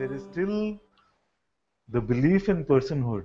there is still the belief in personhood,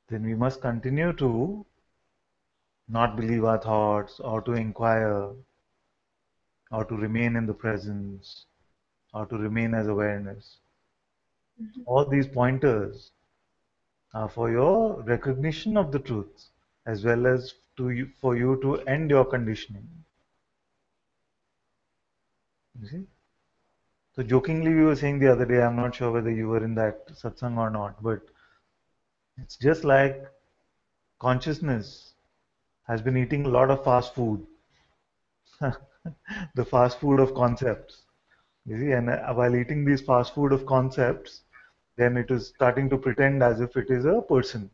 then we must continue to not believe our thoughts, or to inquire, or to remain in the presence, or to remain as awareness. All these pointers are for your recognition of the truth, as well as for you to end your conditioning. You see? So jokingly we were saying the other day, I'm not sure whether you were in that satsang or not, but it's just like consciousness has been eating a lot of fast food, the fast food of concepts. You see, and while eating these fast food of concepts, then it is starting to pretend as if it is a person.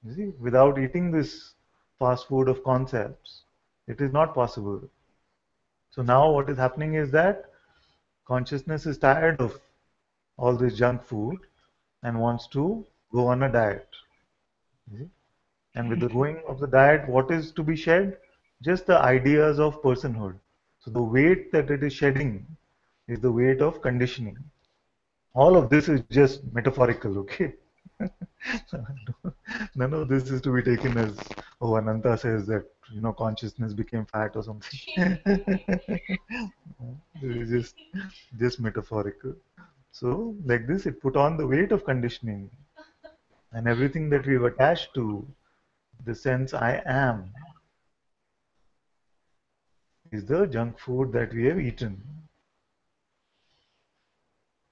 You see, without eating this fast food of concepts, it is not possible. So now what is happening is that consciousness is tired of all this junk food and wants to go on a diet. You see? And with the going of the diet, what is to be shed? Just the ideas of personhood. So the weight that it is shedding is the weight of conditioning. All of this is just metaphorical, okay? None of this is to be taken as, oh, Ananta says that, consciousness became fat or something. It is just metaphorical. So, like this, it put on the weight of conditioning, and everything that we've attached to the sense I am is the junk food that we have eaten.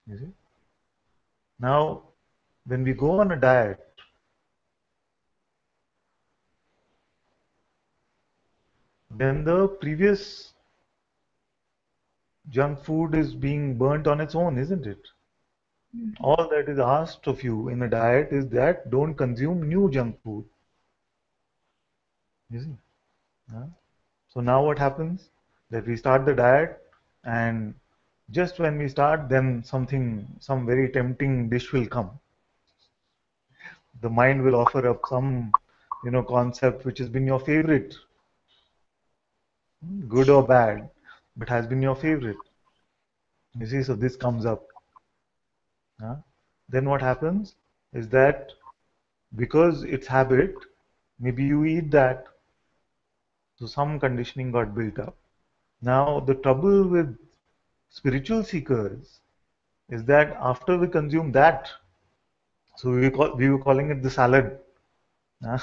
You see? Now, when we go on a diet, then the previous junk food is being burnt on its own, isn't it? All that is asked of you in a diet is that don't consume new junk food. You see? Huh? So now what happens? That we start the diet, and just when we start, then some very tempting dish will come. The mind will offer up some, concept which has been your favorite, good or bad, but has been your favorite. You see, so this comes up. Huh? Then what happens is that because it's habit, maybe you eat that, so some conditioning got built up. Now, the trouble with spiritual seekers is that after we consume that, so we were calling it the salad. Huh?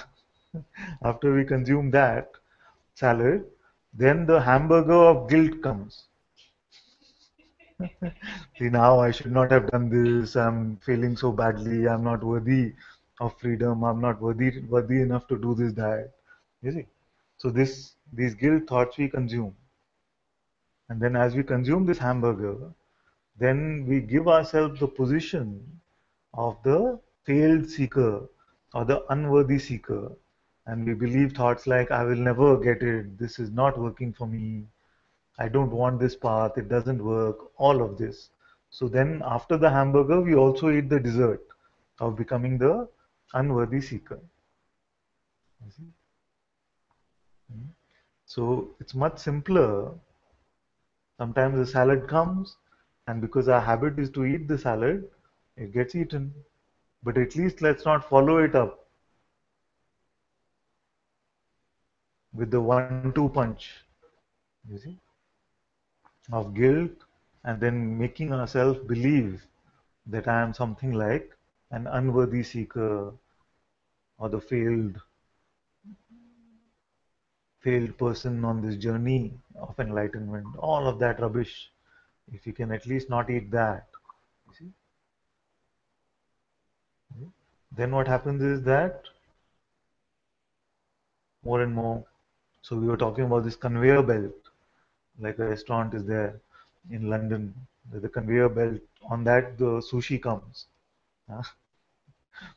After we consume that salad, then the hamburger of guilt comes. See, now I should not have done this. I'm feeling so badly. I'm not worthy of freedom. I'm not worthy enough to do this diet. You see? So these guilt thoughts we consume. And then as we consume this hamburger, then we give ourselves the position of the failed seeker or the unworthy seeker. And we believe thoughts like, I will never get it, this is not working for me, I don't want this path, it doesn't work, all of this. So then after the hamburger, we also eat the dessert of becoming the unworthy seeker. You see? So it's much simpler. Sometimes the salad comes, and because our habit is to eat the salad, it gets eaten. But at least let's not follow it up with the 1-2 punch, you see, of guilt, and then making ourselves believe that I am something like an unworthy seeker or the failed person on this journey of enlightenment. All of that rubbish. If you can at least not eat that, you see, then what happens is that more and more. So we were talking about this conveyor belt, like a restaurant is there in London. There's a conveyor belt. On that, the sushi comes. Huh?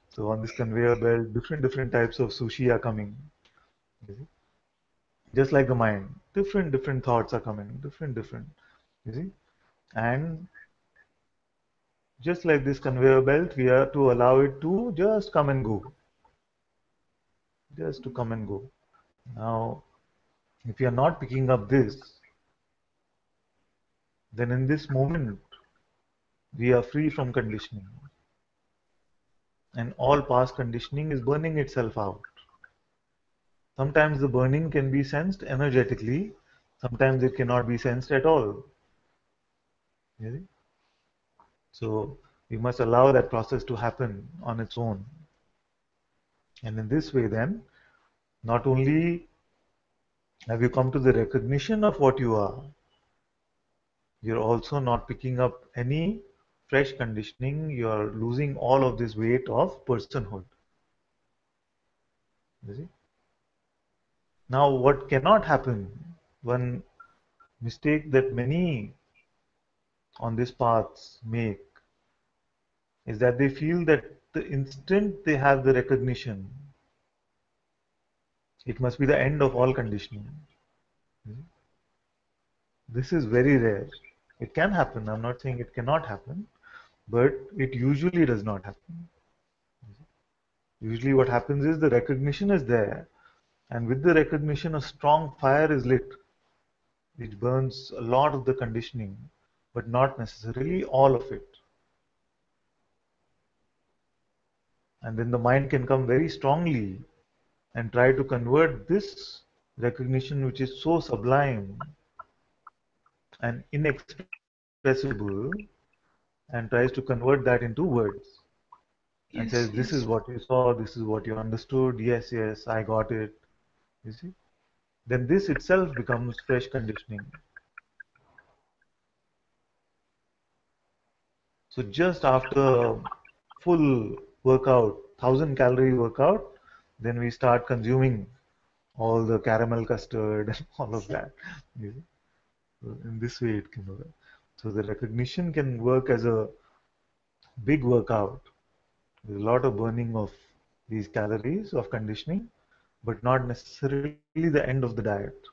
So on this conveyor belt, different types of sushi are coming. You see? Just like the mind, different thoughts are coming, different. You see, and just like this conveyor belt, we are to allow it to just come and go, just to come and go. Now, if you are not picking up this, then in this moment, We are free from conditioning, and all past conditioning is burning itself out. Sometimes the burning can be sensed energetically, sometimes it cannot be sensed at all. You see? So we must allow that process to happen on its own. And in this way, then, not only have you come to the recognition of what you are, you're also not picking up any fresh conditioning, you're losing all of this weight of personhood. You see? Now, what cannot happen, one mistake that many on this path make, is that they feel that the instant they have the recognition, it must be the end of all conditioning. This is very rare. It can happen. I'm not saying it cannot happen, but it usually does not happen. Usually, what happens is the recognition is there, and with the recognition, a strong fire is lit, which burns a lot of the conditioning, but not necessarily all of it. And then the mind can come very strongly and try to convert this recognition, which is so sublime and inexpressible, and tries to convert that into words and says, Yes, "This is yes. what you saw, this is what you understood, yes, yes, I got it." You see? Then this itself becomes fresh conditioning. So just after full workout, 1,000 calorie workout, then we start consuming all the caramel custard and all of that. You see? So in this way it can work. So the recognition can work as a big workout. There's a lot of burning of these calories of conditioning, but not necessarily the end of the diet.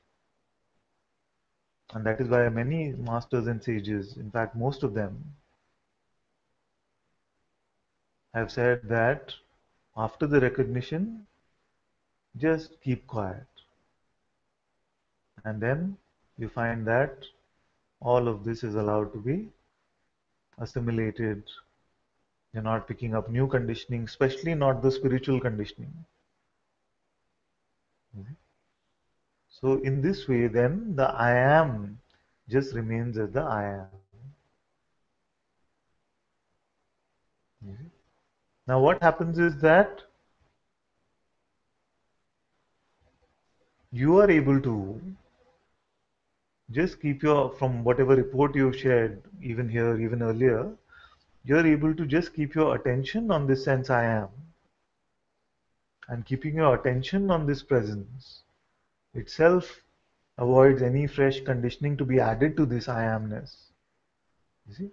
And that is why many masters and sages, in fact most of them, have said that after the recognition, just keep quiet. And then you find that all of this is allowed to be assimilated. You're not picking up new conditioning, especially not the spiritual conditioning. So in this way, then the I am just remains as the I am. Now what happens is that you are able to just keep your, from whatever report you've shared, even here, even earlier, you're able to just keep your attention on this sense I am, and keeping your attention on this presence itself avoids any fresh conditioning to be added to this I amness. You see?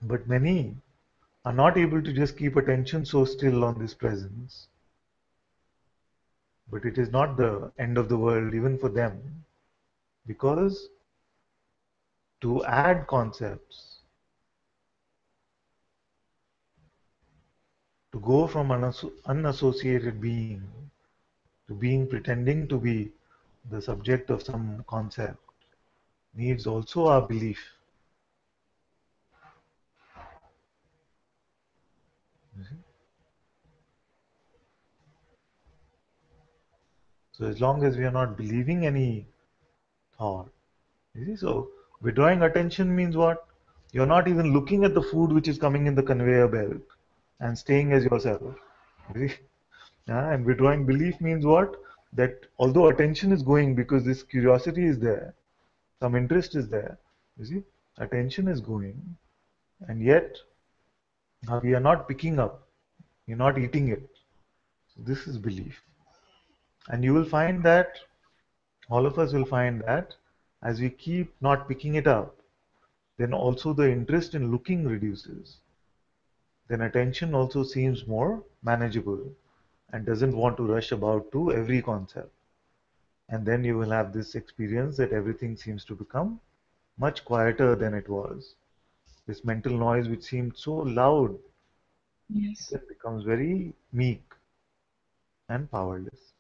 But many are not able to just keep attention so still on this presence. But it is not the end of the world even for them, because to add concepts, to go from unassociated being to being pretending to be the subject of some concept, needs also our belief. So as long as we are not believing any thought, you see, so withdrawing attention means what? You're not even looking at the food which is coming in the conveyor belt and staying as yourself. You see? Yeah, and withdrawing belief means what? That although attention is going because this curiosity is there, some interest is there, you see, attention is going, and yet we are not picking up, you're not eating it. So this is belief. And you will find that, all of us will find that, as we keep not picking it up, then also the interest in looking reduces. Then attention also seems more manageable and doesn't want to rush about to every concept. And then you will have this experience that everything seems to become much quieter than it was. This mental noise, which seemed so loud, Yes. then becomes very meek and powerless.